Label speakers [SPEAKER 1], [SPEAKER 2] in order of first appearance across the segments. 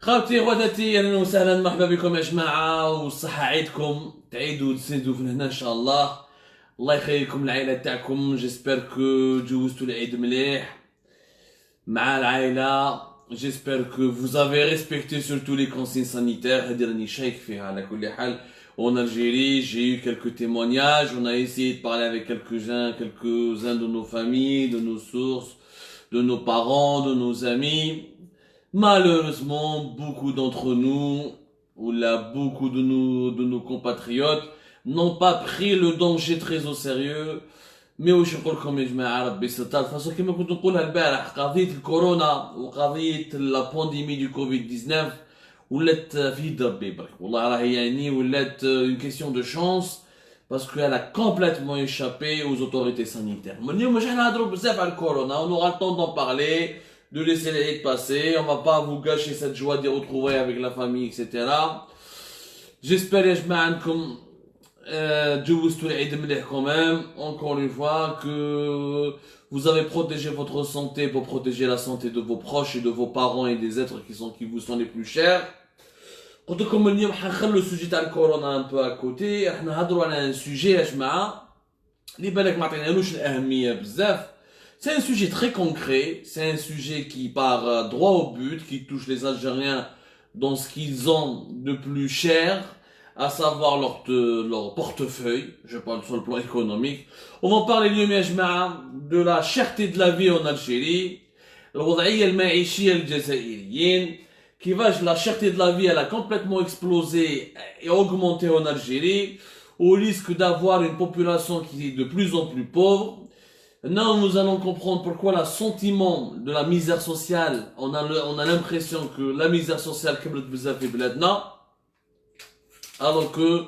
[SPEAKER 1] خاوتي غداتي اهلا وسهلا مرحبا بكم يا جماعه والصحه عيدكم تعيدوا وتسندوا في هنا ان شاء الله. الله يخليكم العائله تاعكم. جيسبر كو جوزتوا العيد مليح مع العائله. J'espère que vous avez respecté surtout les consignes sanitaires. هذه راني شايك فيها على كل حال. En Algérie, j'ai eu quelques témoignages. On a essayé de parler avec quelques-uns de nos familles, de nos sources, de nos parents, de nos amis. Malheureusement, beaucoup d'entre nous, ou là, beaucoup de nos compatriotes, n'ont pas pris le danger très au sérieux. Mais واش نقول لكم يا جماعه ربي ستار فاصو كما كنت نقولها البارح قضيه الكورونا وقضيه لا بانديمي دو كوفيد 19 ولات في يد ربي برك والله راهي يعني ولات une question de chance parce qu'elle a complètement échappé aux autorités sanitaires. من اليوم مش نهضروا بزاف على الكورونا on aura le temps d'en parler, de laisser les passer, on va pas vous gâcher cette joie des retrouvailles avec la famille etc. J'espère يا جماعه انكم جوزتوا العيد مليح quand même. Encore une fois que vous avez protégé votre santé pour protéger la santé de vos proches et de vos parents et des êtres qui vous sont les plus chers. قلت لكم اليوم حنخلو السوجي تاع الكورونا ان بو ا كوتي. راح نهضروا على ان سوجي يا جماعه اللي بالك ما عطينالوش الاهميه بزاف. C'est un sujet très concret, c'est un sujet qui part droit au but, qui touche les Algériens dans ce qu'ils ont de plus cher, à savoir leur portefeuille. Je parle sur le plan économique. On va parler اليوم يا جماعة de la cherté de la vie en Algérie, الوضعية المعيشية للجزائريين. كيفاش la cherté de la vie elle a complètement explosé et augmenté en Algérie, au risque d'avoir une population qui est de plus en plus pauvre. Maintenant, nous allons comprendre pourquoi le sentiment de la misère sociale, on a l'impression que la misère sociale كبرت بزاف في بلادنا. Alors que,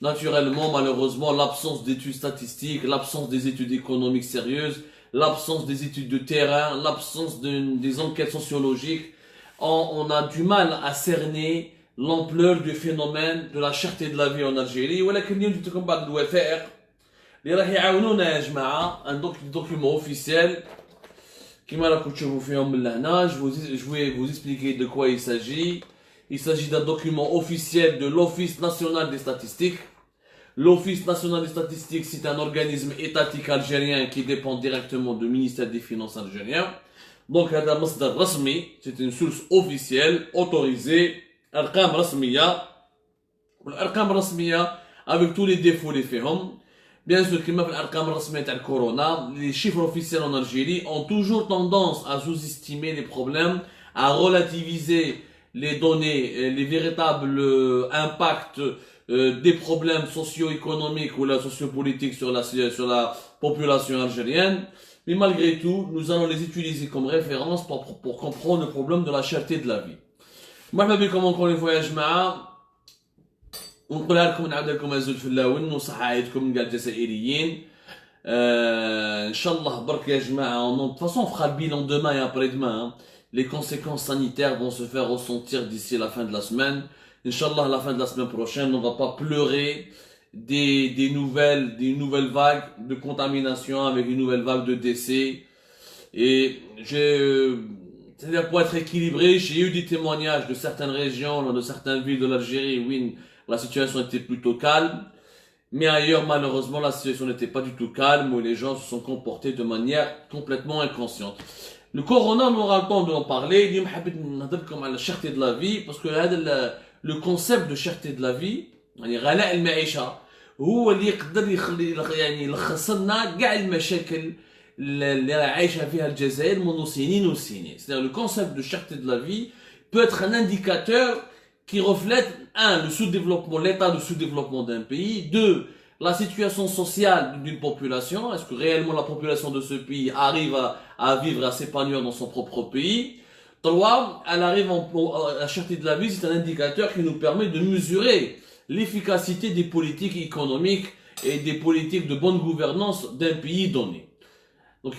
[SPEAKER 1] naturellement, malheureusement, l'absence d'études statistiques, l'absence des études économiques sérieuses, l'absence des études de terrain, l'absence des enquêtes sociologiques, on a du mal à cerner l'ampleur du phénomène de la cherté de la vie en Algérie. ولكن اليوم جبت لكم بعض الوثائق اللي راح يعاونونا يا جماعة. un document officiel كيما راكم تشوفوا فيهم من لهنا. Je vais vous expliquer de quoi il s'agit. Il s'agit d'un document officiel de l'Office national des statistiques. L'Office national des statistiques, c'est un organisme étatique algérien qui dépend directement du ministère des Finances algérien. Donc, c'est une source officielle, autorisée, Arqam Rasmiya, avec tous les défauts les faits. Bien sûr, comme l'Arqam Rasmiya de Corona, les chiffres officiels en Algérie ont toujours tendance à sous-estimer les problèmes, à relativiser les données, les véritables impacts des problèmes socio-économiques ou la sociopolitique sur la population algérienne. Mais malgré tout, nous allons les utiliser comme référence pour comprendre le problème de la cherté de la vie. مرحبا بكم encore une fois يا جماعة. ونقولها لكم نعاود لكم ازول في اللاون وصحة عيدكم كاع الجزائريين. ان شاء الله برك يا جماعة. De toute façon on fera le bilan demain et après-demain. Les conséquences sanitaires vont se faire ressentir d'ici la fin de la semaine. Inch'Allah, à la fin de la semaine prochaine, on ne va pas pleurer des nouvelles vagues de contamination avec une nouvelle vague de décès. Et c'est-à-dire pour être équilibré, j'ai eu des témoignages de certaines régions, de certaines villes de l'Algérie où la situation était plutôt calme. Mais ailleurs, malheureusement, la situation n'était pas du tout calme, où les gens se sont comportés de manière complètement inconsciente. Le corona, on aura le temps d'en parler. اليوم حبيت نهضرلكم على cherté de la vie parce que هذا le concept de cherté de la vie يعني غلاء المعيشة هو اللي يقدر يعني يلخص لنا كاع المشاكل اللي عايشة فيها الجزائر منذ سنين وسنين. C'est-à-dire le concept de cherté de la vie peut être un indicateur qui reflète le sous-développement, l'état de sous-développement d'un pays, deux, la situation sociale d'une population, est-ce que réellement la population de ce pays arrive à vivre, à s'épanouir dans son propre pays. Trois, elle arrive la cherté de la vie, c'est un indicateur qui nous permet de mesurer l'efficacité des politiques économiques et des politiques de bonne gouvernance d'un pays donné. Donc,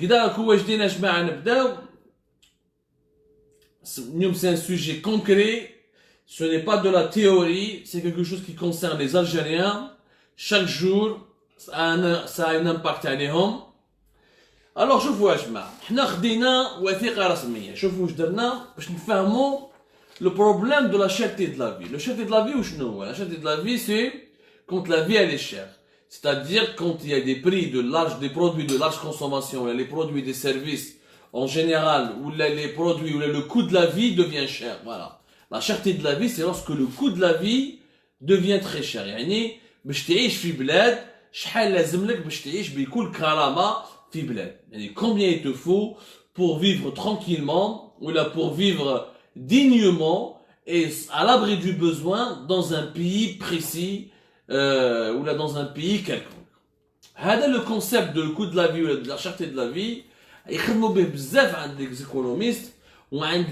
[SPEAKER 1] c'est un sujet concret, ce n'est pas de la théorie, c'est quelque chose qui concerne les Algériens. Chaque jour, ça a un impact عليهم. Alors شوفوا يا جماعة، حنا خدينا وثيقة رسمية. شوفوا واش درنا باش نفهموا le problème de la cherté de la vie. La cherté de la vie, ou non? La cherté de la vie, c'est quand la vie elle est chère. C'est-à-dire quand il y a des prix des produits de large consommation, les produits des services en général, où les produits, où le coût de la vie devient cher. Voilà. La cherté de la vie, c'est lorsque le coût de la vie devient très cher. يعني باش تعيش في بلاد شحال لازم لك باش تعيش بكل كرامة في بلاد. يعني combien il te faut pour vivre tranquillement ou là pour vivre dignement et à l'abri du besoin dans un pays précis ou là dans un pays quelconque. هذا le concept de le coût de la vie ou de la cherté de la vie يخدموا به بزاف عند les économistes وعند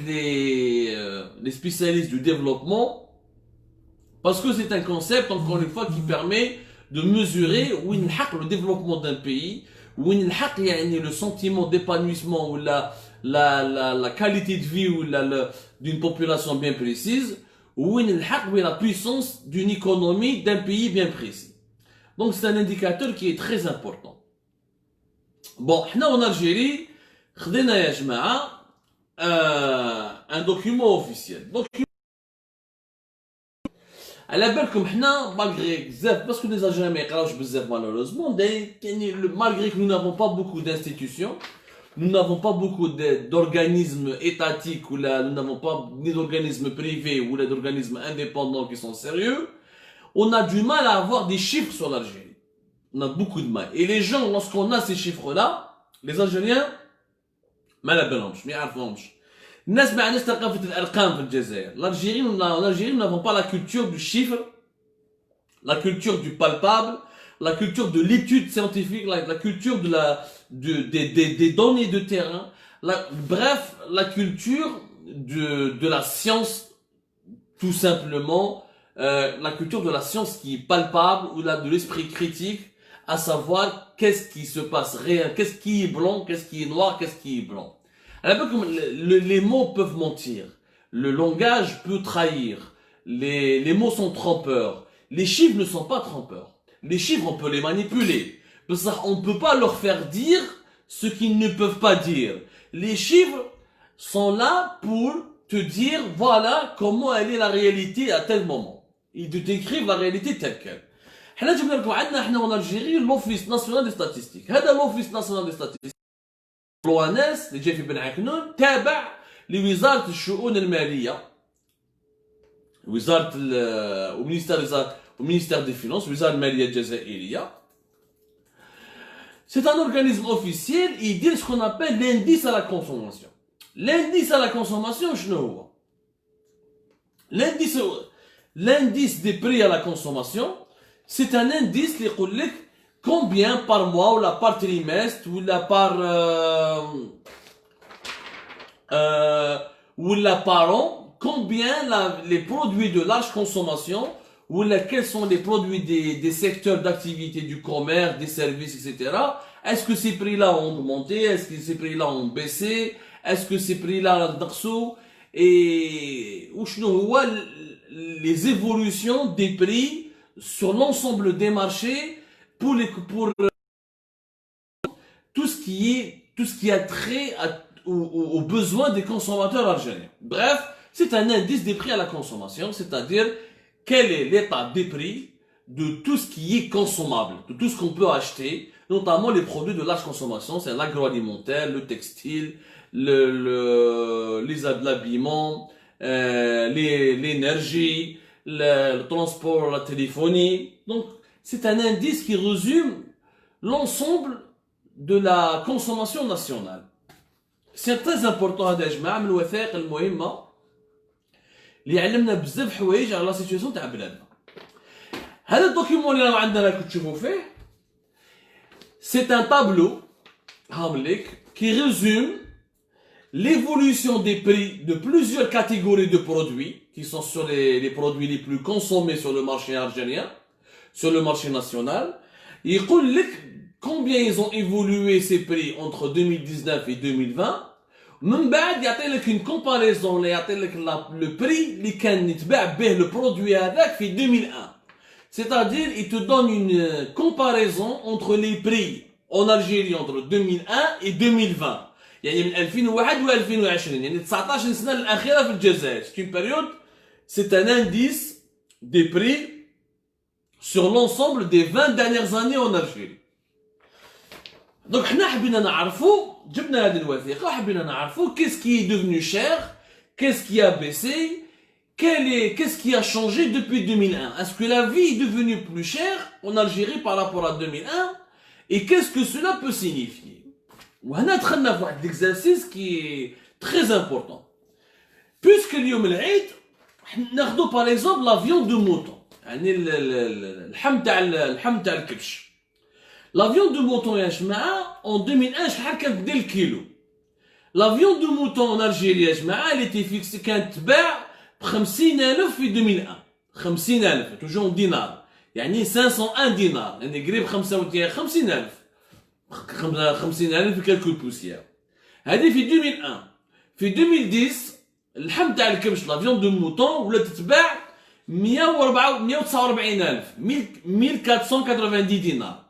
[SPEAKER 1] les spécialistes du développement parce que c'est un concept encore une fois qui permet de mesurer où il نحق le développement d'un pays où il نحق يعني le sentiment d'épanouissement ou la qualité de vie ou d'une population bien précise où il نحق la puissance d'une économie d'un pays bien précis. Donc c'est un indicateur qui est très important. Bon, حنا en Algérie خدينا يا جماعة un document officiel. على بالكم حنا malgré بزاف parce que les Algériens ما يقراوش بزاف malheureusement يعني malgré que nous n'avons pas beaucoup d'institutions, nous n'avons pas beaucoup d'organismes étatiques ou là nous n'avons pas ni d'organismes privés ou là d'organismes indépendants qui sont sérieux, on a du mal à avoir des chiffres sur l'Algérie. On a beaucoup de mal. Et les gens, lorsqu'on a ces chiffres-là, les Algériens ما لابالهمش ما يعرفوهمش. الناس ما عندهاش ثقافة الأرقام في الجزائر. L'Algérie, nous n'avons pas la culture du chiffre, la culture du palpable, la culture de l'étude scientifique, la culture des données de terrain, bref, la culture de la science, tout simplement, la culture de la science qui est palpable ou de l'esprit critique, à savoir qu'est-ce qui se passe réel, qu'est-ce qui est blanc, qu'est-ce qui est noir, qu'est-ce qui est blanc. Alors, les mots peuvent mentir, le langage peut trahir, les mots sont trompeurs, les chiffres ne sont pas trompeurs. Les chiffres, on peut les manipuler, parce qu'on ne peut pas leur faire dire ce qu'ils ne peuvent pas dire. Les chiffres sont là pour te dire, voilà comment elle est la réalité à tel moment. Ils te décrivent la réalité telle qu'elle. حنا جبنا لكم عندنا حنا en Algérie l'Office national des statistiques. هذا l'Office national des statistiques. l'ONS اللي جاي في بن عكنون تابع لوزارة الشؤون المالية. وزارة ومنستير des Finances, وزارة المالية الجزائرية. C'est un organisme officiel, il dit ce qu'on appelle l'indice à la consommation. L'indice à la consommation, شنو هو؟ L'indice des prix à la consommation, c'est un indice qui dit combien par mois ou là par trimestre ou là par an, combien les produits de large consommation ou là quels sont les produits des secteurs d'activité du commerce, des services, etc. Est-ce que ces prix-là ont augmenté? Est-ce que ces prix-là ont baissé? Est-ce que ces prix-là ont et les évolutions des prix sur l'ensemble des marchés pour tout ce qui a trait aux besoins des consommateurs algériens. Bref, c'est un indice des prix à la consommation, c'est-à-dire quel est l'état des prix de tout ce qui est consommable, de tout ce qu'on peut acheter, notamment les produits de large consommation, c'est l'agroalimentaire, le textile, l'habillement, l'énergie, le transport, la téléphonie. Donc, c'est un indice qui résume l'ensemble de la consommation nationale. C'est très important هذا يا جماعة من الوثائق المهمة اللي يعلمنا بزاف حوايج على لا سيتوياسيون تاع بلادنا. هذا الدوكيومون اللي راهو عندنا راكم تشوفوا فيه c'est un tableau هامليك qui résume l'évolution des prix de plusieurs catégories de produits qui sont sur les produits les plus consommés sur le marché algérien, sur le marché national. Il dit combien ils ont évolué ces prix entre 2019 et 2020. من بعد يعطي لك une comparaison ولا يعطي لك le prix اللي كان يتباع به le produit هذاك في 2001. C'est-à-dire il te donne une comparaison entre les prix en Algérie entre 2001 et 2020. يعني من 2001 و 2020 يعني 19 سنه الاخيره في الجزائر. C'est une période, c'est un indice des prix sur l'ensemble des 20 dernières années en Algérie. Donc حنا حبينا نعرفوا, جبنا هذه الوثيقه وحبينا نعرفوا qu'est-ce qui est devenu cher, qu'est-ce qui a baissé, qu'est-ce qui a changé depuis 2001. Est-ce que la vie est devenue plus chère en Algérie par rapport à 2001 et qu'est-ce que cela peut signifier. وهنا دخلنا في واحد l'exercice qui est très important. Puisque اليوم العيد ناخذوا par exemple la viande de mouton, يعني اللحم تاع الكبش. La viande de mouton يا جماعه en 2001 شحال كانت دير الكيلو. La viande de mouton en Algérie يا جماعه elle était fixée, كانت تباع ب 50,000 في 2001. 50,000 toujours en دينار, يعني 501 دينار, يعني قريب 50,000 50,000 كالكو بوسيير. هذه في 2001. في 2010 اللحم تاع الكبش لا فيون دو موطون ولات تتباع 149,000 1490 دينار.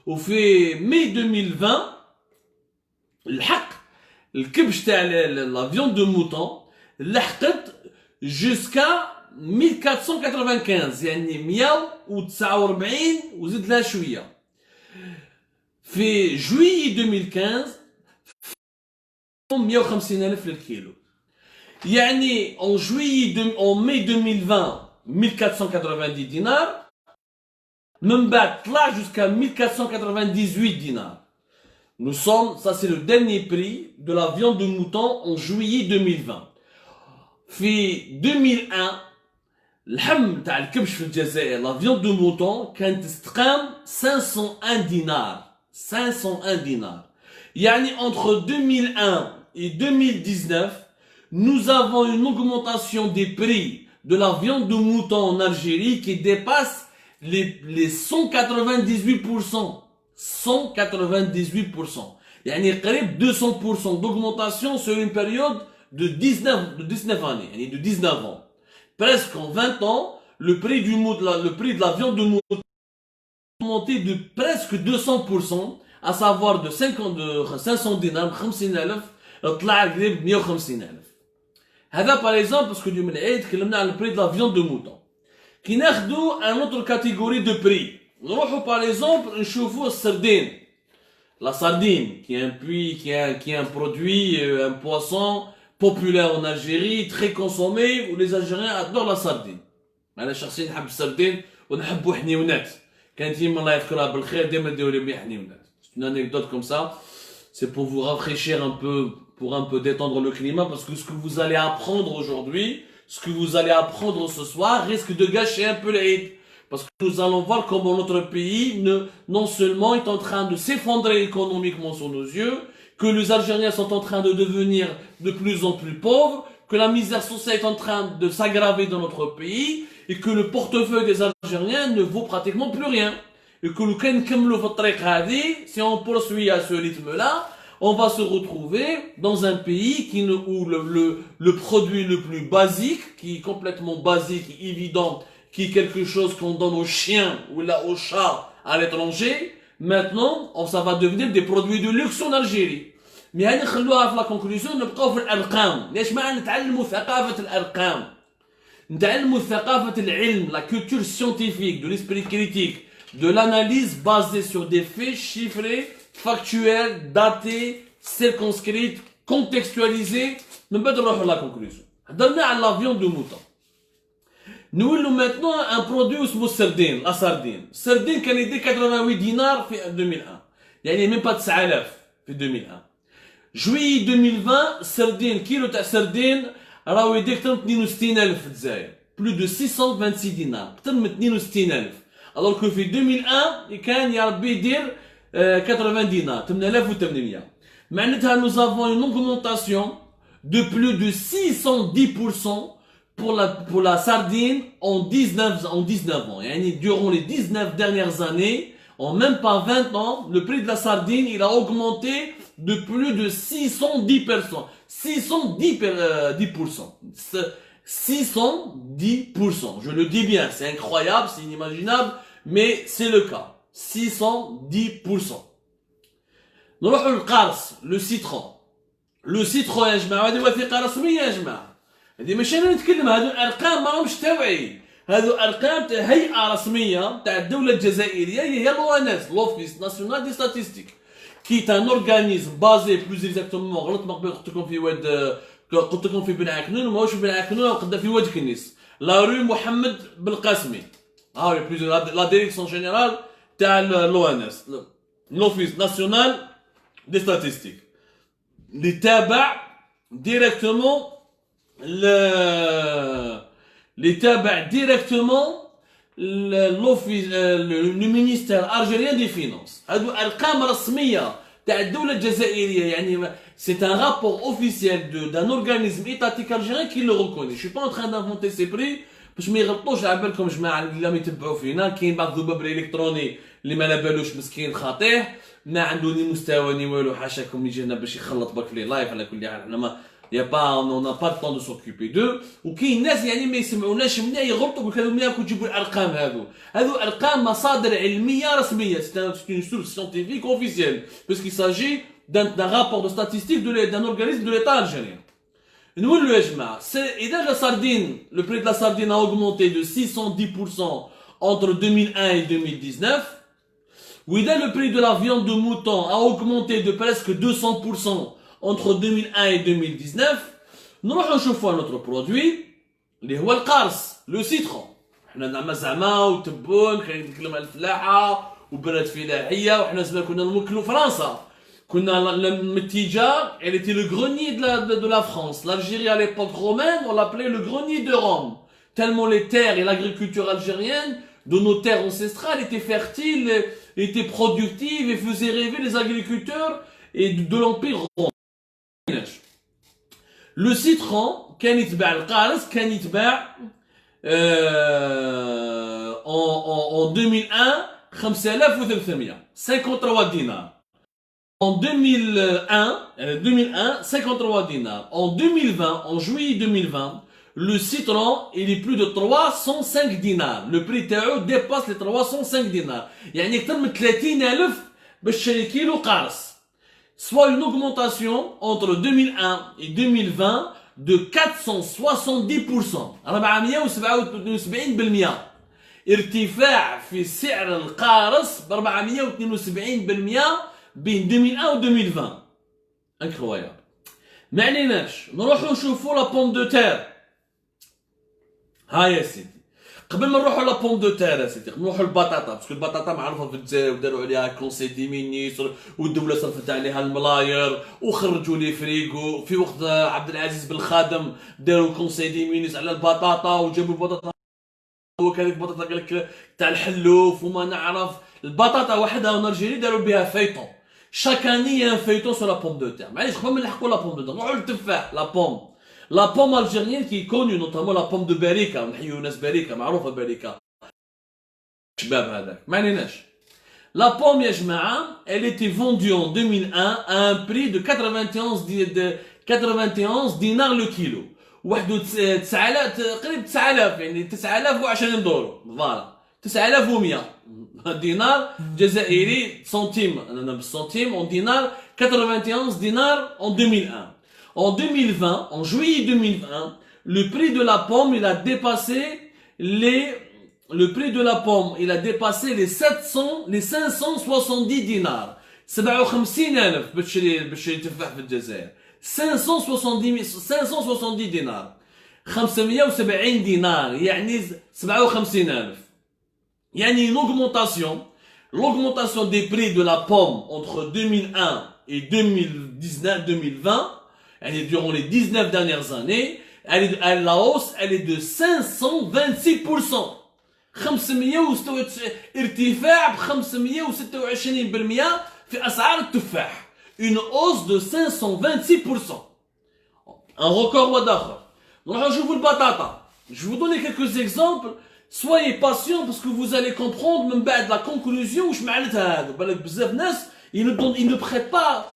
[SPEAKER 1] وفي مي 2020 الحق الكبش تاع لا فيون دو موطون لحقت جوسكا 1495, يعني 149 وزيد لها شويه. في جويي 2015 150,000 للكيلو, يعني en juillet en mai 2020 1490 دينار, من بعد طلع jusqu'à 1498 dinars. Nous sommes, ça c'est le dernier prix de la viande de mouton en juillet 2020. في 2001 اللحم تاع الكبش في الجزائر لا فيون دو موطون كانت تستقام 501 دينار. 501 dinars. Yani entre 2001 et 2019, nous avons une augmentation des prix de la viande de mouton en Algérie qui dépasse les 198%. 198%. Yani قريب 200% d'augmentation sur une période de 19 années. Yani de 19 ans. Presque en 20 ans, le prix de la viande de mouton monté de presque 200%, à savoir de 500 dinars, 50,000, طلع قريب 150,000. هذا par exemple parce que اليوم العيد تكلمنا على البري de la viande de mouton. كي ناخذوا un autre catégorie de prix, نروحوا par exemple نشوفوا السردين. La sardine qui est un produit, un poisson populaire en Algérie, très consommé, où les Algériens adorent la sardine. أنا شخصيا نحب السردين ونحبوا حنيونات. كانت يما الله يذكرها بالخير ديما نديروا لي بيه حنيونات. C'est une anecdote comme ça. C'est pour vous rafraîchir un peu, pour un peu détendre le climat, parce que ce que vous allez apprendre aujourd'hui, ce que vous allez apprendre ce soir, risque de gâcher un peu l'Aïd. Parce que nous allons voir comment notre pays, non seulement est en train de s'effondrer économiquement sous nos yeux, que les Algériens sont en train de devenir de plus en plus pauvres, que la misère sociale est en train de s'aggraver dans notre pays, et que le portefeuille des Algériens ne vaut pratiquement plus rien. Et que le Ken Kemlo si on poursuit à ce rythme-là, on va se retrouver dans un pays où le produit le plus basique, qui est complètement basique, évident, qui est quelque chose qu'on donne aux chiens ou là aux chats à l'étranger, maintenant, ça va devenir des produits de luxe en Algérie. Mais هذه نخلوها في la conclusion, نبقاو في الأرقام. ليش ما نتعلموا ثقافة الأرقام؟ نتعلموا ثقافة العلم, la culture scientifique, de l'esprit critique, de l'analyse basée sur des faits chiffrés, factuels, datés, circonscrits, contextualisés. من بعد نروحوا la conclusion. هضرنا على la viande de mouton. نولوا maintenant un produit اسمه السردين, la sardine. السردين كان يدير 88 دينار في 2001. يعني même pas 9,000 في 2001. juillet 2020 السردين كيلو تاع سردين راهو يدير اكثر من 62,000 في الجزائر. plus de 626 دينار, اكثر من 62,000. alors que في 2001 كان يا ربي يدير 80 دينار, 8,800. معناتها nous avons une augmentation de plus de 610% pour la sardine en 19 ans. يعني durant les 19 dernières années, en même pas 20 ans, le prix de la sardine il a augmenté de plus de 610%. 610%. 610%. Je le dis bien, c'est incroyable, c'est inimaginable, mais c'est le cas. 610%. نروحوا للقرص, le citron. لو سيترون يا جماعه، هذه وثيقه رسميه يا جماعه، هذه ماشي انا نتكلم، هذو ارقام ماهمش تاوعي، هذو ارقام تاع هيئه رسميه تاع الدوله الجزائريه، هي لونس لوفيس ناسيونال دي ستاتيستيك، كي تان اورغانيزم بازي بلوز اكزاكتومون، غلط ما قبل قلت لكم في واد، قلت لكم في بن عكنون وماهوش في بن عكنون، وقد في واد كنيس لا رو محمد بالقاسمي، ها بلوز لا ديريكسيون جينيرال تاع لونس لوفيس ناسيونال دي ستاتيستيك، اللي تابع ديريكتومون اللي تابع ديريكتومون لوفيس لو مينيستير الجيريان دي فينانس، هادو ارقام رسميه تاع الدوله الجزائريه، يعني سي ان رابور اوفيسيال دان اورغانيزم ايتاتيك الجيريان كي لو ريكوني. شي با ان تران دانفونتي سي بري باش ما يغلطوش، على بالكم جماعه اللي راهم يتبعوا فينا، كاين بعض الذباب الالكتروني اللي ما بالوش مسكين خاطيه، ما عنده ني مستوى ني والو، حاشاكم يجي هنا باش يخلط برك لي لايف. على كل حال حنا ما يا با اون با طون دو سوكوبي دو، وكاين ناس يعني ما يسمعوناش منا يغلطوا، يقول هذو منا كون تجيبوا الارقام، هذو ارقام مصادر علميه رسميه، سي اون سورس سيانتيفيك اوفيسيال باسكو ساجي دان رابور دو ستاتيستيك دان اورغانيزم دو ليتا الجيريان. نقولوا يا جماعه اذا لا ساردين لو بري دو لا ساردين a augmenté de 610% entre 2001 et 2019. Oui, le prix de la viande de mouton a augmenté de presque 200% entre 2001 et 2019. Nous allons notre produit, اللي هو القارص لو سيترون. حنا زعما زعما وتبون كاين نتكلم على الفلاحه وبلد فلاحيه، وحنا زعما كنا نوكلوا فرنسا، كنا التجار، elle était le grenier de la France. L'Algérie à l'époque romaine, on l'appelait le grenier de Rome. Tellement les terres et l'agriculture algérienne de nos terres ancestrales étaient fertiles, étaient productives et faisaient rêver les agriculteurs et de l'Empire romain. Le citron, كان يتباع القارص، كان يتباع en 2001 5300 53 dinars. En 2001, 53 dinars. En 2020, en juillet 2020, le citron, il est plus de 305 dinars. Le prix تاعو dépasse les 305 dinars. يعني أكثر من 30,000 باش تشري كيلو قارص. Soit une augmentation entre 2001 et 2020 de 470%. 477%. ارتفاع في سعر القارص ب 472% بين 2001 و 2020. انكرويابل. ما عليناش نروحو نشوفو لا بوم دو تير. ها يا سيدي، قبل ما نروحو لا بوم دو تير يا سيدي نروحو البطاطا، باسكو البطاطا معروفه في الجزائر وداروا عليها كونسي دي مينيستر، والدوله صرفت عليها الملاير وخرجوا لي فريغو. في وقت عبد العزيز بالخادم داروا كونسي دي مينيستر على البطاطا، وجابوا البطاطا وكذلك البطاطا قال لك تاع الحلوف وما نعرف. البطاطا وحدها en Algérie داروا بها فيطون. Chaque année, il y a un feuilleton sur la pomme de terre. Mais je vais pas la pomme de terre. Non, le tefah, la pomme. La pomme algérienne qui est connue, notamment la pomme de Berika. نحيو ناس بريكا، معروفة بريكا. شباب هذاك. ما عليناش. La pomme يا جماعة, elle était vendue en 2001 à un prix de 91 dinars le kilo. وحده 9000 قريب 9000 يعني 9020 دولار. فوالا. 9100 دينار جزائري سنتيم، انا بالسنتيم en dinars 91 dinars en 2001. En 2020, en juillet 2020, le prix de la pomme il a dépassé les 570 dinars. 57000 باش تشري تفاح في الجزائر. 570 دينار. 570 دينار يعني 57000. يعني une l'augmentation des prix de la pomme entre 2001 et 2020, durant les 19 dernières années, la hausse, elle est de 526%. 526 ارتفاع ب 526% في أسعار التفاح. Une hausse de 526%. Un record وآخر. نروحو نشوفو البطاطا. Je vais vous donner quelques exemples. Soyez patient parce que vous allez comprendre من بعد la conclusion واش معناتها هذا. بالك بزاف ناس ils ne prêtent pas.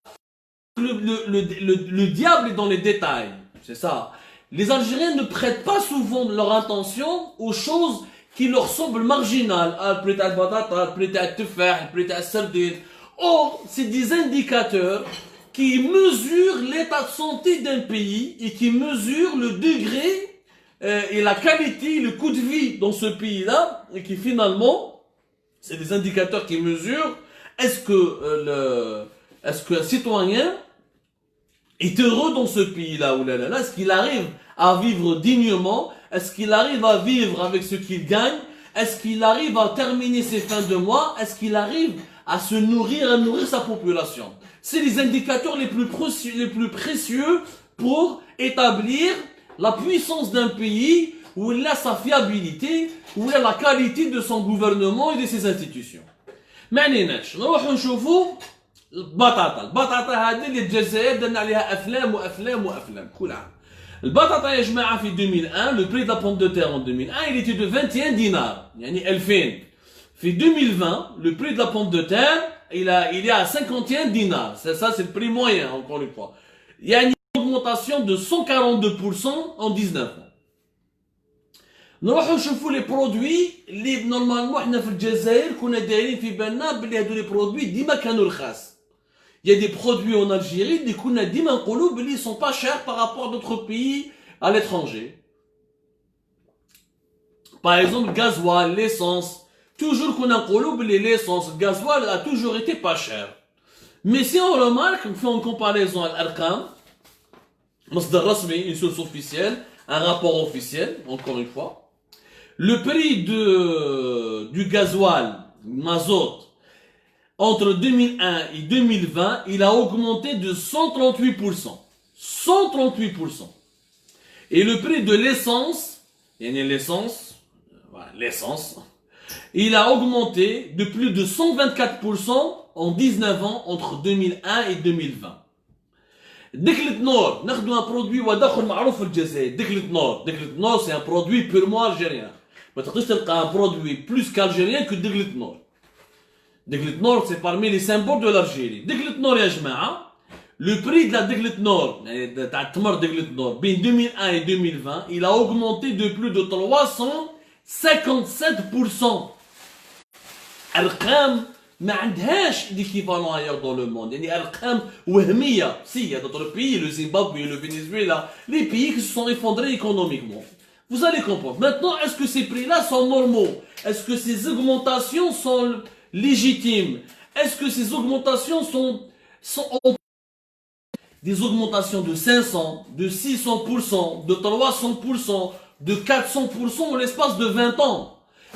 [SPEAKER 1] Le diable est dans les détails. C'est ça. Les Algériens ne prêtent pas souvent leur intention aux choses qui leur semblent marginales. البري تاع البطاطا، البري تاع التفاح، البري تاع السردين. Or, c'est des indicateurs qui mesure l'état de santé d'un pays et qui mesure le degré et la qualité, le coût de vie dans ce pays-là, et qui finalement, c'est des indicateurs qui mesurent est-ce qu'un citoyen est heureux dans ce pays-là ou là, est-ce qu'il arrive à vivre dignement, est-ce qu'il arrive à vivre avec ce qu'il gagne, est-ce qu'il arrive à terminer ses fins de mois, est-ce qu'il arrive à se nourrir, à nourrir sa population. C'est les indicateurs les plus précieux pour établir la puissance d'un pays, où il a sa fiabilité, où il a la qualité de son gouvernement et de ses institutions. معنيناش نروحوا نشوفوا البطاطا هذه اللي الجزائر درنا عليها افلام وافلام وافلام كل عام. البطاطا يا جماعه في 2001 le prix de la pomme de terre en 2001 il était de 21 dinars يعني 2000. في 2020 le prix de la pomme de terre il est à 51 dinars. Ça c'est le prix moyen encore une fois. Il y a une augmentation de 142% en 19 ans. نروحوا نشوفوا لي برودوي اللي نورمالمون حنا في الجزائر كنا دايرين في بالنا بلي هادو لي برودوي ديما كانوا رخاص. Il y a des produits en Algérie اللي كنا ديما نقولوا بلي sont pas chers par rapport à d'autres pays à l'étranger. Par exemple, gasoil, l'essence. Toujours كنا نقولوا بلي l'essence, le gasoil a toujours été pas cher. Mais si on remarque, on fait une comparaison à l'Arqam, مصدر رسمي, une source officielle, un rapport officiel, encore une fois. Le prix du gasoil, mazout, entre 2001 et 2020, il a augmenté de 138%. 138%. Et le prix de l'essence, l'essence, il a augmenté de plus de 124% en 19 ans entre 2001 et 2020. دكلة نور ناخدو un produit وداخل معروف في الجزائر. دكلة نور c'est un produit purement algérien. ما تقدرش تلقى un produit plus qu'algérien que دكلة نور. دكلة نور c'est parmi les symboles de l'Algérie. دكلة نور يا جماعة le prix de la دكلة نور يعني تاع التمر دكلة نور بين 2001 et 2020 il a augmenté de plus de 357%. أرقام ما عندهاش d'équivalent ailleurs dans le monde. يعني أرقام وهمية. Si, il y a d'autres pays, le Zimbabwe, le Venezuela, les pays qui se sont effondrés économiquement. Vous allez comprendre. Maintenant, est-ce que ces prix-là sont normaux? Est-ce que ces augmentations sont légitimes? Est-ce que ces augmentations sont des augmentations de 500, de 600%, de 300%, de 400% en l'espace de 20 ans?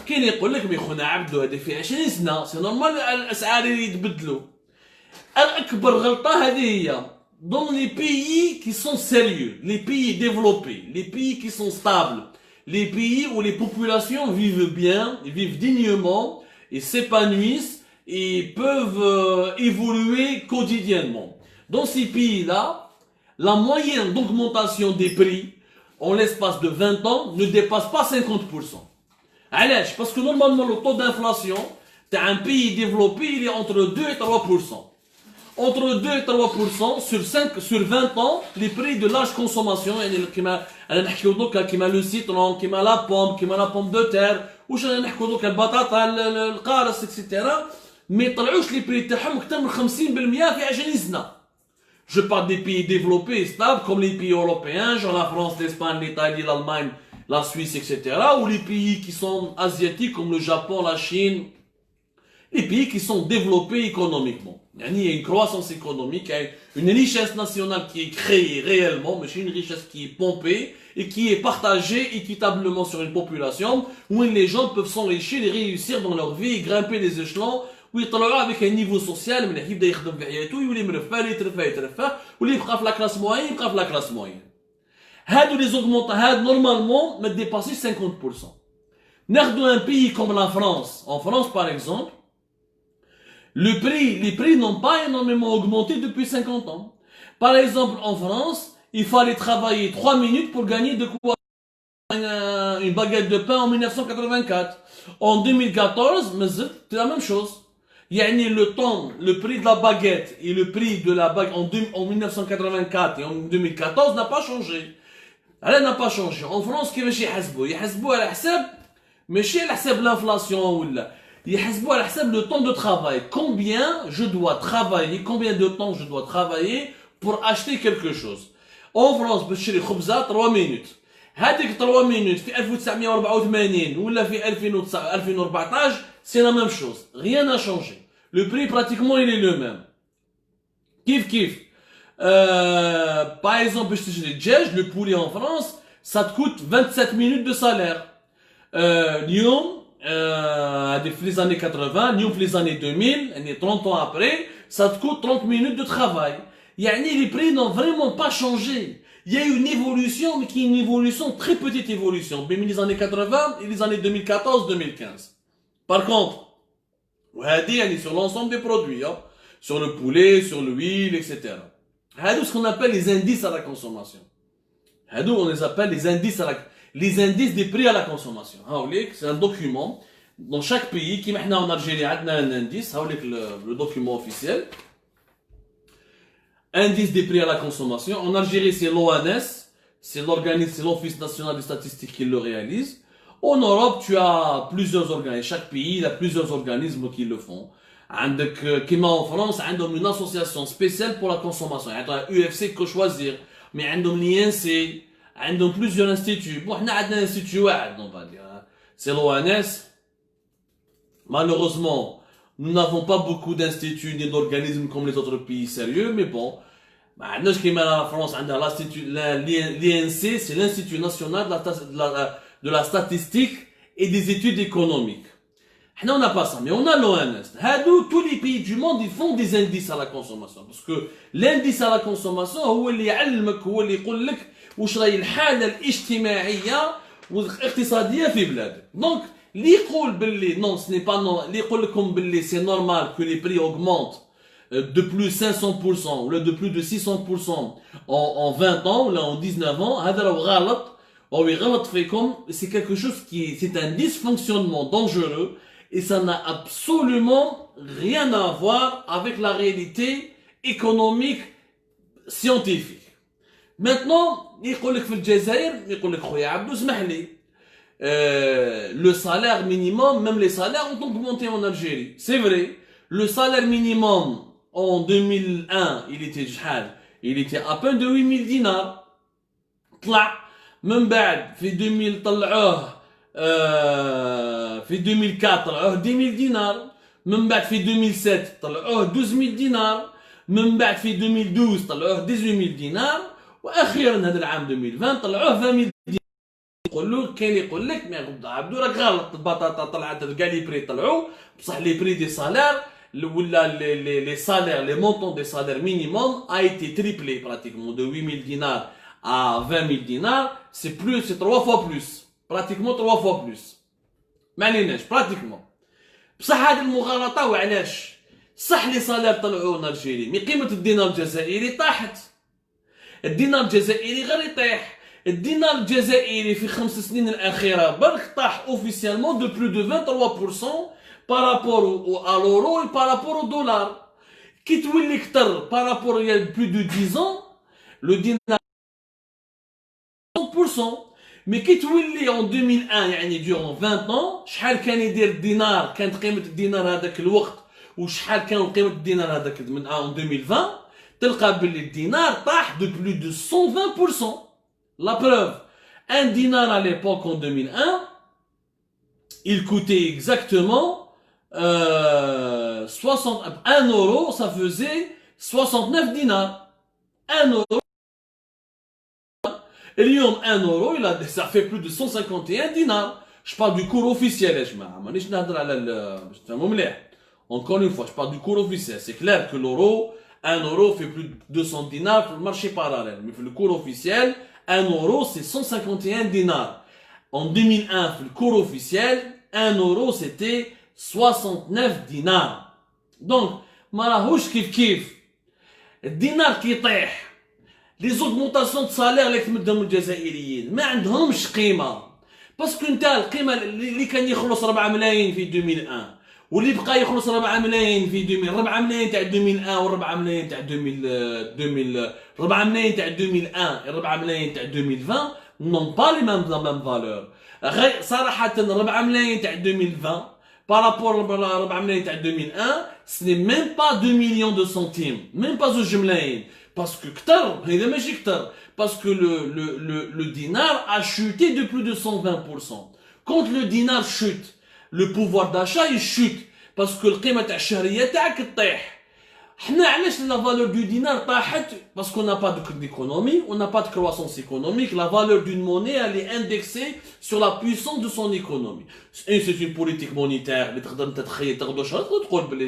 [SPEAKER 1] كاين يقول لك مي خونا عبدو هذه في 20 سنه سي نورمال الاسعار يتبدلوا. الاكبر غلطه هذه هي dans les pays qui sont sérieux, les pays développés, les pays qui sont stables, les pays où les populations vivent bien, vivent dignement et s'épanouissent et peuvent évoluer quotidiennement. Dans ces pays-là, la moyenne d'augmentation des prix en l'espace de 20 ans ne dépasse pas 50%. علاش؟ parce que normalement le taux d'inflation تاع un pays développé il est entre 2 et 3%. Entre 2 et 3% sur 20 ans les prix de large consommation يعني كيما انا نحكيو دوكا كيما لو سيترون كيما لا بوم دو تير واش انا نحكيو دوكا البطاطا القارص اكسيتيرا ما يطلعوش لي بري تاعهم اكثر من 50% في 20 سنه. Je parle des pays développés et stables comme les pays européens, genre la France, l'Espagne, l'Italie, l'Allemagne, la Suisse, etc. Ou les pays qui sont asiatiques comme le Japon, la Chine, les pays qui sont développés économiquement. Il y a une croissance économique, une richesse nationale qui est créée réellement, mais c'est une richesse qui est pompée et qui est partagée équitablement sur une population où les gens peuvent s'enrichir et réussir dans leur vie et grimper les échelons ويطلعوا avec un niveau social من يبدا يخدم في حياته يولي مرفه يترفه واللي يبقى في لا كلاس موين يبقى في لا كلاس موين. هادو لي زوغمونط هاد نورمالمون ما ديباسيش 50%. ناخدو un pays comme la France. En France par exemple, les prix n'ont pas énormément augmenté depuis 50 ans. Par exemple en France, il fallait travailler 3 minutes pour gagner de quoi une baguette de pain en 1984. En 2014, c'est la même chose. يعني le prix de la baguette et le prix de la baguette en 1984 et en 2014 n'a pas changé. Elle n'a pas changé. En France, كيفاش يحسبوا على حساب ماشي على حساب l'inflation ولا يحسبوا على حساب le temps de travail. Combien je dois travailler, combien de temps je dois travailler pour acheter quelque chose. En France باش تشري خبزة 3 minutes. هذيك 3 minutes في 1984 ولا في 2014 c'est la même chose. Rien n'a changé. Le prix pratiquement il est le même. Kif. Par exemple باش تشري الدجاج le poulet en France ça te coûte 27 minutes de salaire. اليوم في les années 80 اليوم في les années 2000 يعني 30 ans après ça te coûte 30 minutes de travail. يعني les prix n'ont vraiment pas changé. Il y a eu une évolution, mais qui est une évolution, très petite évolution, même les années 80 et les années 2014-2015. Par contre, sur l'ensemble des produits, hein, sur le poulet, sur l'huile, etc. C'est ce qu'on appelle les indices à la consommation. On les appelle les indices des prix à la consommation. C'est un document, dans chaque pays, qui maintenant en Algérie, on a un indice, le document officiel. Indice des prix à la consommation. En Algérie, c'est l'ONS, c'est l'organisme, c'est l'Office national des statistiques qui le réalise. En Europe, tu as plusieurs organismes. Chaque pays, il a plusieurs organismes qui le font. Comme en France, ils ont une association spéciale pour la consommation. Il y a UFC que choisir. Mais ils ont l'INC, ils ont plusieurs instituts. Bon, on a un institut, on va dire. C'est l'ONS. Malheureusement, nous n'avons pas beaucoup d'instituts ni d'organismes comme les autres pays sérieux, mais bon. Nous, qui en France, l'INC, c'est l'Institut national de la statistique et des études économiques. Nous, on n'a pas ça, mais on a l'ONS. Tous les pays du monde, ils font des indices à la consommation. Parce que l'indice à la consommation, هو اللي يعلمك هو اللي يقول لك واش راهي الحالة الاجتماعية والاقتصادية في بلادك. Donc, li يقول باللي non, ce n'est pas non, li يقول لكم باللي c'est normal que les prix augmentent de plus 500% ou de plus de 600% en 20 ans ou là en 19 ans, هذا راهو غلط أو يغلط فيكم. C'est quelque chose c'est un dysfonctionnement dangereux et ça n'a absolument rien à voir avec la réalité économique scientifique. Maintenant, يقول لك في الجزائر يقول لك خويا عبدو اسمح لي le salaire minimum, même les salaires ont augmenté en Algérie. C'est vrai. Le salaire minimum en 2001, il était à peine de 8000 dinars. طلع من بعد في 2000 طلعوه في 2004 طلعوه 10000 دينار. من بعد في 2007 طلعوه 12000 دينار. من بعد في 2012 طلعوه 18000 دينار. واخيرا هذا العام 2020 طلعوه 20000 دينار. كاين يقول لك مي عبدو راك غلط البطاطا طلعت كاع لي بري طلعوا بصح لي بري دي سالير ولا les salaires, les montants des salaires minimum a été triplé pratiquement de 8000 dinars à 20000 dinars, c'est 3 fois plus, pratiquement 3 fois plus. معنيناش pratiquement. بصح هذه المغالطة وعلاش؟ صح لي سالير طلعوا en Algérie، مي قيمة الدينار الجزائري طاحت. الدينار الجزائري غير يطيح. الدينار الجزائري في 5 سنين الأخيرة برك طاح officiellement de plus de 23% par rapport à l'euro et par rapport au dollar. Qui تولي كتر par rapport il y a plus de 10 ans, le dinar 100%. Mais qui تولي en 2001 يعني durant 20 ans, شحال كان يدير الدينار، كانت قيمة الدينار هذاك الوقت وشحال كان قيمة الدينار هذاك من en 2020 تلقى باللي الدينار طاح de plus de 120%. La preuve, un dinar à l'époque en 2001, il coûtait exactement 1 euro, ça faisait 69 dinars. 1 euro. Et l'homme 1 euro, ça fait plus de 151 dinars. Je parle du cours officiel, encore une fois, je parle du cours officiel. C'est clair que l'euro, 1 euro fait plus de 200 dinars pour le marché parallèle. Mais pour le cours officiel, 1 euro, c'est 151 dinars. En 2001, pour le cours officiel, 1 euro, c'était 69 dinars. Donc, مراهوش كيف الدينار كيطيح. Les augmentations de salaire اللي تمدهم الجزائريين ما عندهمش قيمة. باسكو انت القيمة اللي كان يخلص 4 ملايين في 2001 واللي بقى يخلص 4 ملايين في 2000، 4 ملايين تاع 2001 و4 ملايين تاع 2000 4 ملايين تاع 2001 4 ملايين تاع 2020 n'ont pas les mêmes valeurs. صراحة 4 ملايين تاع 2020 par rapport à 4 ملايين تاع 2001 ce n'est même pas 2 millions de centimes, même pas 2 ملايين, parce que كتر, هذا ماشي كتر, parce que le dinar a chuté de plus de 120%. Quand le dinar chute, le pouvoir d'achat il chute, parce que القيمة تاع الشهرية تاعك تطيح. حنا علاش la valeur du dinar طاحت? Parce qu'on n'a pas d'économie, on n'a pas de croissance économique, la valeur d'une monnaie elle est indexée sur la puissance de son économie. Et c'est une politique monétaire, اللي تقدر انت تخيل تاخذ شهر تقول بلي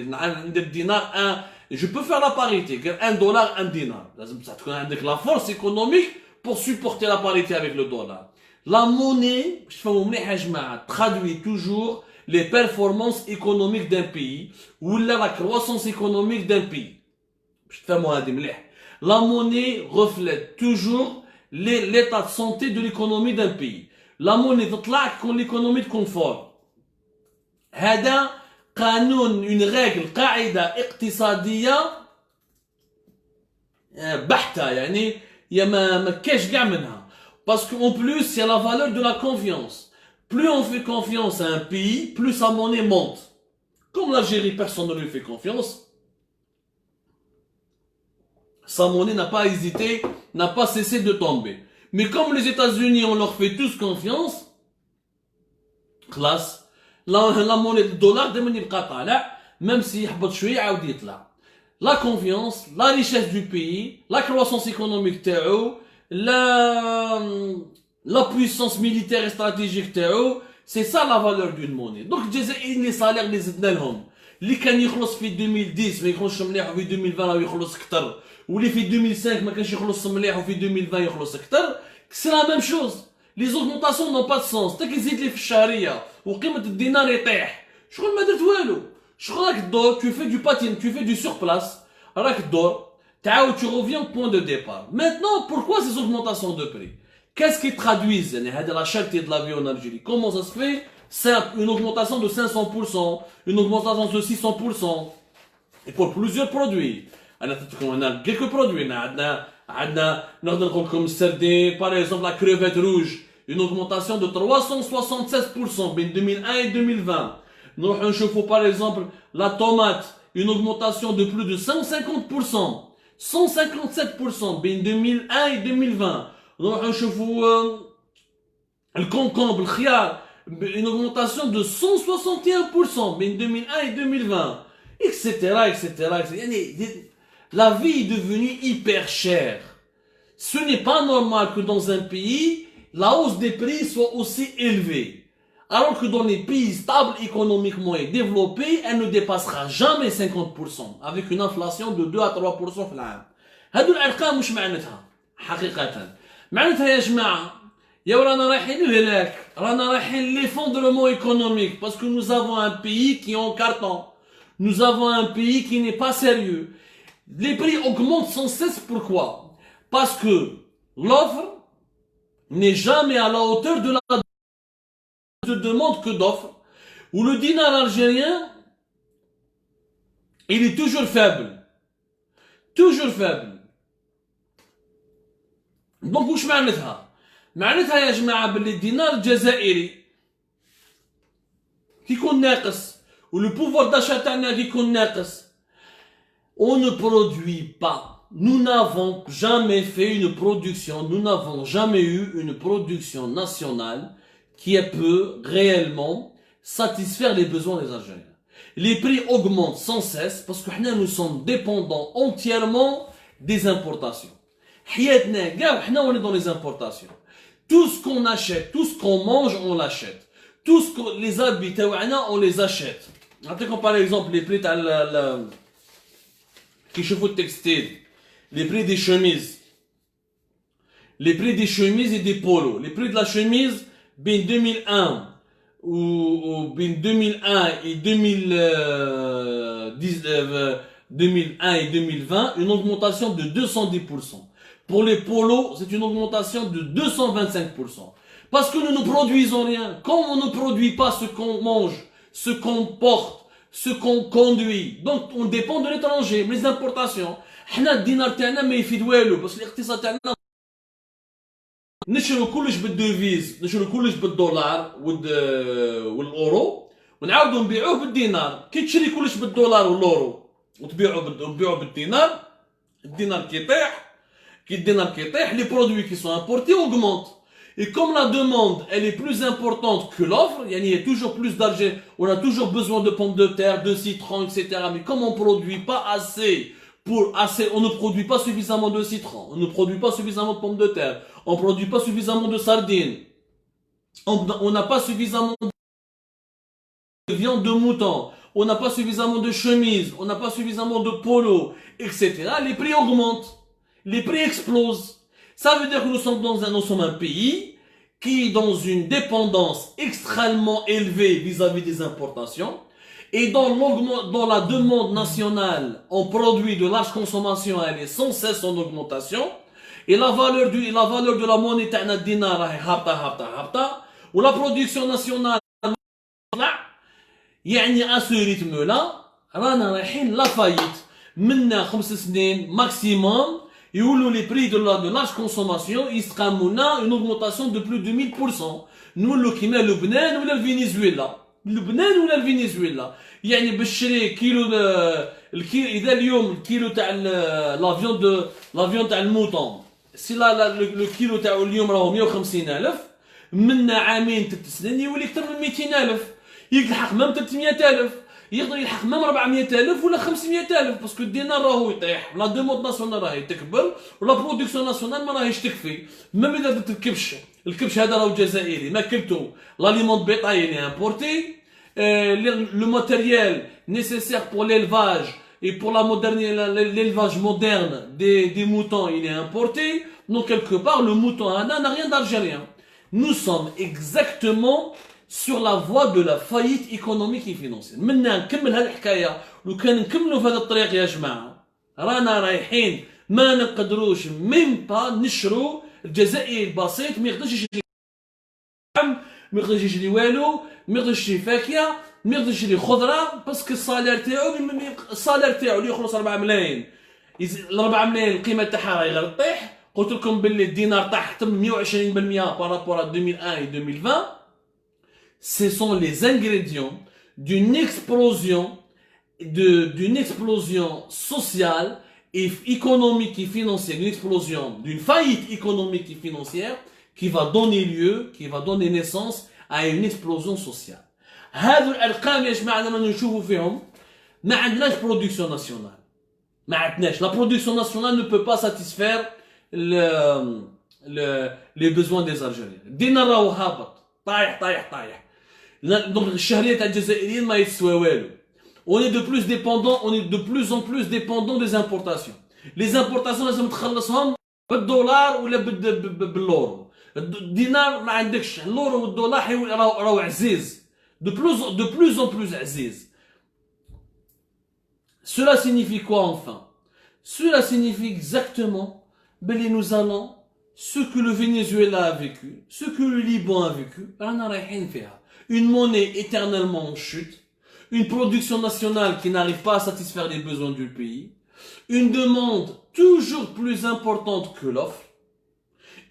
[SPEAKER 1] ندير الدينار je peux faire la parité, $1 1 dinar. لازم تكون عندك la force économique pour supporter la parité avec le dollar. La monnaie, باش تفهموا مليح يا جماعه, traduit toujours les performances économiques d'un pays ou la croissance économique d'un pays. La monnaie reflète toujours l'état de santé de l'économie d'un pays. La monnaie تطلع quand l'économie تكون fort. هذا قانون, une règle, قاعدة اقتصادية بحتة, يعني يا ما كاش كاع منها. Parce qu'en plus, c'est la valeur de la confiance. Plus on fait confiance à un pays, plus sa monnaie monte. Comme l'Algérie, personne ne lui fait confiance. Sa monnaie n'a pas hésité, n'a pas cessé de tomber. Mais comme les États-Unis, on leur fait tous confiance, classe, la monnaie du dollar, même si la confiance, la richesse du pays, la croissance économique, la puissance militaire et stratégique c'est ça la valeur d'une monnaie. Donc les salaires les زدنا لهم اللي كان يخلص في 2010 ما يخلصش مليح وفي 2020 راه يخلص اكثر, واللي في 2005 ما كانش يخلص مليح وفي 2020 يخلص اكثر, c'est la même chose. Les augmentations n'ont pas de sens. تا كيزيد لي في الشهريه وقيمه الدينار يطيح, شغل ما درت والو, شغل راك تدور, tu fais du patin, tu fais du surplace, راك تدور تعاود tu reviens au point de départ. Maintenant pourquoi ces augmentations de prix? Qu'est-ce qu'ils traduisent? La cherté de la vie en Algérie. Comment ça se fait? Simple, une augmentation de 500%, une augmentation de 600%. Et pour plusieurs produits. On a quelques produits. Comme par exemple la crevette rouge, une augmentation de 376% entre 2001 et 2020. Nous avons par exemple la tomate, une augmentation de plus de 150%, 157% entre 2001 et 2020. نروح نشوفوا الكونكومبر الخيار, une augmentation de 161% بين 2001 et 2020, etc. La vie est devenue hyper chère. Ce n'est pas normal que dans un pays la hausse des prix soit aussi élevée, alors que dans les pays stables économiquement et développés elle ne dépassera jamais 50% avec une inflation de 2 à 3% في العام. هادو الارقام مش معناتها حقيقة. معناتها يا جماعة يا رانا رايحين للهلاك, رانا رايحين l'effondrement économique, parce que nous avons un pays qui est en carton, nous avons un pays qui n'est pas sérieux. Les prix augmentent sans cesse, pourquoi? Parce que l'offre n'est jamais à la hauteur de la demande que d'offre, où le dinar algérien il est toujours faible, toujours faible. دونك واش معناتها؟ معناتها يا جماعه باللي الدينار الجزائري كيكون ناقص ولو بوفوار داشا تاعنا كيكون ناقص, on ne produit pas. Nous n'avons jamais fait une production, nous n'avons jamais eu une production nationale qui peut réellement satisfaire les besoins des Algériens. Les prix augmentent sans cesse parce que nous sommes dépendants entièrement des importations. حياتنا كاع وحنا on est dans les importations. Tout ce qu'on achète, tout ce qu'on mange, on l'achète. Tout ce que les habits تاعنا on les achète. نعطيكم par exemple les prix تاع كيشوفوا التكستيل, les prix des chemises. Les prix des chemises et des polos. Les prix de la chemise بين 2001 ou بين 2001 et 2001 et 2020, une augmentation de 210%. Pour les polos, c'est une augmentation de 225%. Parce que nous ne produisons rien. Comme on ne produit pas ce qu'on mange, ce qu'on porte, ce qu'on conduit, donc on dépend de l'étranger, les importations. حنا الدينار تاعنا ما يفيد والو, بس الاقتصاد تاعنا نشرو كلش بالدوفيز, نشرو كلش بالدولار والاورو, ونعاودوا نبيعوه بالدينار. كي تشري كلش بالدولار والورو وتبيعوا بالدينار، الدينار كيطيح. Qui الدينار كيطيح، les produits qui sont importés augmentent. Et comme la demande elle est plus importante que l'offre, il y a toujours plus d'argent, on a toujours besoin de pommes de terre, de citrons, etc. Mais comme on ne produit pas assez, on ne produit pas suffisamment de citrons, on ne produit pas suffisamment de pommes de terre, on ne produit pas suffisamment de sardines, on n'a pas suffisamment de viande de mouton, on n'a pas suffisamment de chemises, on n'a pas suffisamment de polo, etc. Les prix augmentent, les prix explosent. Ça veut dire que nous sommes un pays qui est dans une dépendance extrêmement élevée vis-à-vis des importations. Et dans la demande nationale en produits de large consommation, elle est sans cesse en augmentation. Et la valeur de la monnaie تاعنا الدينار راهي هابطة. Ou la production nationale يعني à ce rythme là رانا رايحين لا فايت. منا 5 سنين maximum يقولوا les prix de large consommation يستقامونا une augmentation de plus de 1000%. نولوا كيما لبنان ولا الفنزويلا. لبنان ولا الفنزويلا. يعني باش تشري كيلو اذا اليوم الكيلو تاع لافيون تاع الموطون سي لو كيلو تاعو اليوم راهو 150,000 منا عامين 3 سنين يولي اكثر من 200,000 يلحق مام 300,000 يقدر يلحق مام 400,000 ولا 500,000 باسكو الدينار راهو يطيح لا دوموند ناسيونال راهي تكبر ولا برودكسيون ناسيونال ما راهيش تكفي. مام اذا درت الكبش هذا راهو جزائري ماكلتو لاليمون بيطاي لي امبورتي. Le matériel nécessaire pour l'élevage et pour l'élevage moderne des moutons, il est importé. Donc quelque part, le mouton n'a rien d'algérien. Nous sommes exactement sur la voie de la faillite économique et financière. Maintenant, نكمل هالحكاية لو كان نكملوا في هذا الطريق يا جماعة رانا رايحين ما نقدروش ميم با نشرو الجزائري البسيط ما يقدرش يشري ما يقدرش يشري والو ما يقدرش يشري فاكهه ما يقدرش يشري خضره باسكو الصالير تاعو اللي يخلص 4 ملايين ال 4 ملايين القيمه تاعها راهي غير طيح. قلت لكم باللي الدينار طاح حتى 120% بارابور à 2001 et 2020. Ce sont les ingrédients d'une explosion sociale et économique et financière, d'une faillite économique et financière qui va donner naissance à une explosion sociale. هذو الارقام يا جماعه لما نشوفوا فيهم ما عندناش برودكسيون ناسيونال. ما عندناش. La production nationale ne peut pas satisfaire les besoins des Algériens. الدينار راهو هابط طايح. دونك الشهريه تاع الجزائريين ما يتسوى والو. On est de plus en plus dépendant des importations. Les importations لازم تخلصهم بالدولار ولا باليورو. الدينار ما عندكش. اللورو والدولار راهو عزيز. De plus en plus عزيز. Cela signifie quoi enfin? Cela signifie exactement que nous allons ce que le Venezuela a vécu, ce que le Liban a vécu, une monnaie éternellement en chute, une production nationale qui n'arrive pas à satisfaire les besoins du pays, une demande toujours plus importante que l'offre,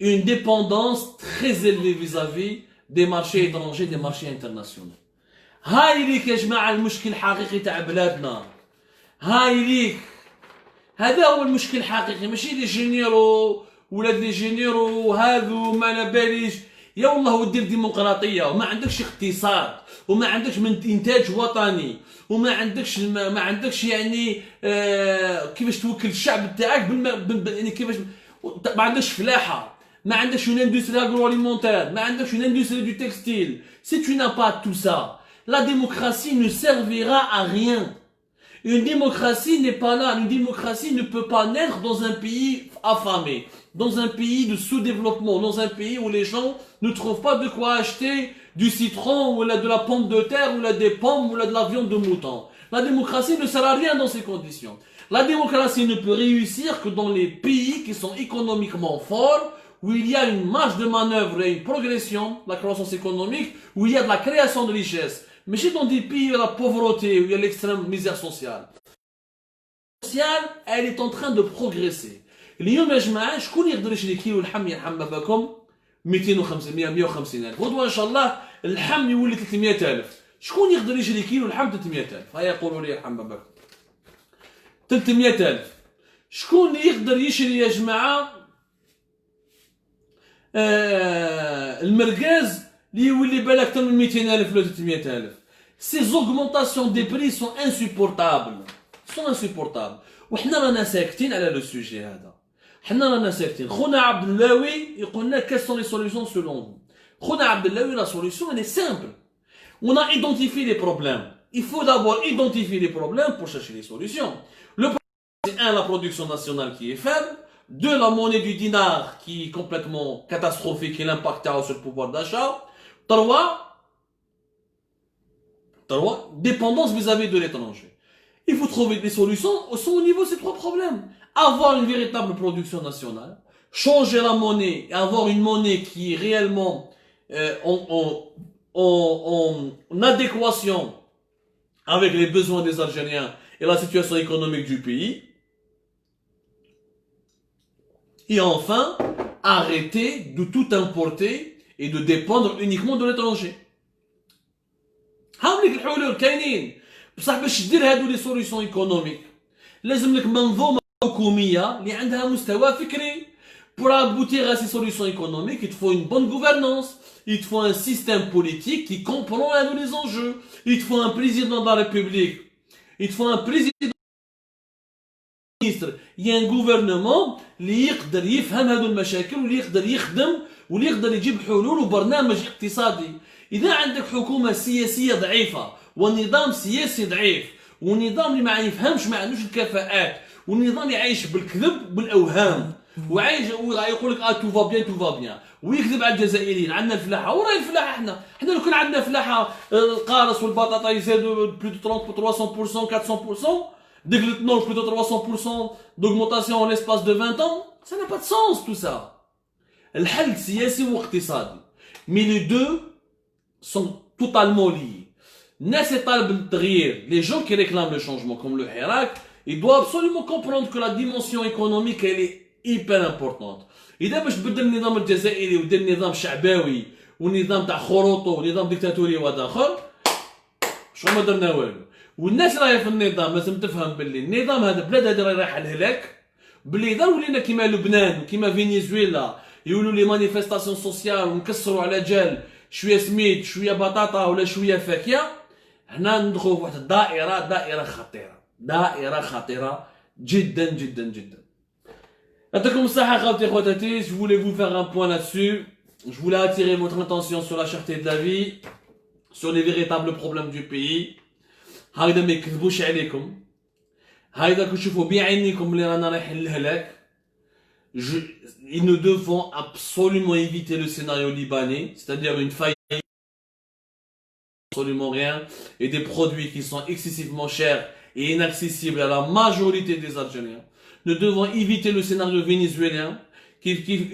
[SPEAKER 1] une dépendance très élevée vis-à-vis des marchés étrangers, des marchés internationaux. هاي ليك يا جماعة المشكل الحقيقي تاع بلادنا. هاي ليك. هذا هو المشكل الحقيقي ماشي لي جينيرو ولاد لي جينيرو هذو ما على باليش. يا والله ودير ديمقراطية وما عندكش اقتصاد وما عندكش من انتاج وطني وما عندكش يعني كيفاش توكل الشعب تاعك يعني كيفاش ما عندكش فلاحة. ما عندكش une industrie agroalimentaire, ما عندكش une industrie du textile. Si tu n'as pas tout ça, la démocratie ne servira à rien. Une démocratie n'est pas là. Une démocratie ne peut pas naître dans un pays affamé, dans un pays de sous-développement, dans un pays où les gens ne trouvent pas de quoi acheter du citron ou de la pomme de terre ou des pommes ou de la viande de mouton. La démocratie ne sert à rien dans ces conditions. La démocratie ne peut réussir que dans les pays qui sont économiquement forts, où il y a une marge de manœuvre et une progression de la croissance économique, où il y a de la création de richesses. Mais c'est dans des pays où il y a la pauvreté, où il y a l'extrême misère sociale. La sociale, elle est en train de progresser. اليوم يا جماعة شكون يقدر يشري كيلو اللحم يرحم باباكم 250 150 ألف. غدوة إن شاء الله اللحم يولي 300 ألف. شكون يقدر يشري كيلو لحم 300,000؟ هيا قولوا لي يرحم باباكم. 300,000 شكون يقدر يشري يا جماعه المركاز اللي يولي بالك اكثر من 200,000 ولا 300,000؟ Ces augmentations des prix sont insupportables. وحنا رانا ساكتين على لو سوجي هذا. حنا رانا ساكتين. خونا عبد اللاوي يقول لنا quelles sont les solutions selon vous. خونا عبد اللاوي la solution elle est simple. On a identifié les problèmes. Il faut d'abord identifier les problèmes pour chercher les solutions. Le problème, c'est un, la production nationale qui est faible. Deux, la monnaie du dinar qui est complètement catastrophique et l'impact sur le pouvoir d'achat. Trois, dépendance vis-à-vis de l'étranger. Il faut trouver des solutions au niveau de ces trois problèmes. Avoir une véritable production nationale, changer la monnaie et avoir une monnaie qui est réellement en adéquation avec les besoins des Algériens et la situation économique du pays. Et enfin, arrêter de tout importer et de dépendre uniquement de l'étranger. هاوليك الحلول كاينين، بصح باش دير هادو لي سوليسيون ايكونوميك لازم لك منظومه حكوميه اللي عندها مستوى فكري. Pour aboutir à ces solutions économiques, il te faut une bonne gouvernance, il te faut un système politique qui comprend les enjeux, il te faut un président de la République, il te faut un président ministre, il y a un gouvernement اللي يقدر يفهم هادو المشاكل واللي يقدر يخدم واللي يقدر يجيب حلول وبرنامج اقتصادي. إذا عندك حكومة سياسية ضعيفة ونظام سياسي ضعيف ونظام اللي ما يفهمش ما عندوش الكفاءات والنظام يعيش بالكذب بالأوهام وعايش يقول لك تو فا بيان تو فا بيان ويكذب على الجزائريين. عندنا الفلاحة وراي الفلاحة احنا لو كان عندنا فلاحة القارص والبطاطا يزيدوا بلو دو 30% 400% dès que le tenor plus de 300% d'augmentation en l'espace de 20 ans, ça n'a pas de sens tout ça. الحل سياسي واقتصادي. Mais les deux sont totalement liés. الناس يطالب بالتغيير. Les gens qui réclament le changement comme le Hirak, ils doivent absolument comprendre que la dimension économique elle est hyper importante. إذا باش تبدل النظام الجزائري ودير نظام شعباوي ونظام تاع خروطو ونظام ديكتاتوري وهذا اخر شغل ما درنا والو. والناس راهي في النظام لازم تفهم باللي النظام هذا البلاد هذه راهي رايحه للهلاك. باللي اذا ولينا كيما لبنان وكيما فنزويلا يقولوا لي مانيفيستاسيون سوسيال ونكسروا على جال شويه سميد شويه بطاطا ولا شويه فاكهه، هنا ندخلوا في واحد دائره خطيره جدا جدا جدا. يعطيكم الصحه خوتي خواتاتي. Je voulais vous faire un point là-dessus. Je voulais attirer votre attention sur la cherté de la vie, sur les véritables problèmes du pays. هايدا ما يكذبوش عليكم، هايدا كتشوفوا بعينيكم اللي رانا رايحين للهلاك. Nous devons absolument éviter le scénario libanais, c'est-à-dire une faillite, absolument rien, et des produits qui sont excessivement chers et inaccessibles à la majorité des Algériens. Nous devons éviter le scénario vénézuélien,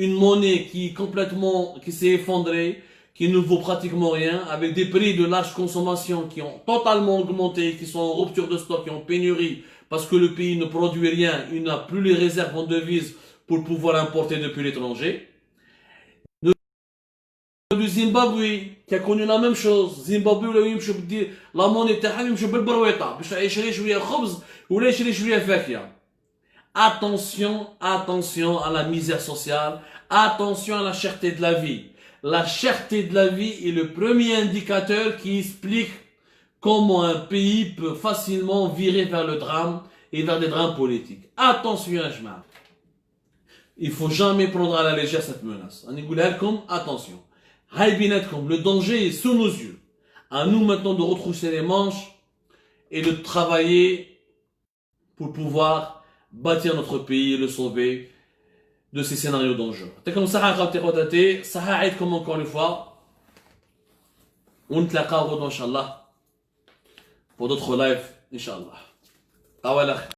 [SPEAKER 1] une monnaie qui s'est effondrée, qui ne vaut pratiquement rien, avec des prix de large consommation qui ont totalement augmenté, qui sont en rupture de stock, qui ont pénurie, parce que le pays ne produit rien, il n'a plus les réserves en devises pour pouvoir importer depuis l'étranger. Du Zimbabwe, qui a connu la même chose. Zimbabwe, la monnaie تاعها بالبرويطة باش يشري شوية خبز ولا يشري شوية فاكهة. Attention à la misère sociale, attention à la cherté de la vie. La cherté de la vie est le premier indicateur qui explique comment un pays peut facilement virer vers le drame et vers des drames politiques. Attention à Jma. Il faut jamais prendre à la légère cette menace. Attention. Le danger est sous nos yeux. À nous maintenant de retrousser les manches et de travailler pour pouvoir bâtir notre pays et le sauver de ces scénarios dangereux. يعطيكم الصحة خوتي خواتاتي، صحة عيدكم encore une fois. ونتلاقاو غدا إن شاء الله pour d'autres lives إن شاء الله. طاولة.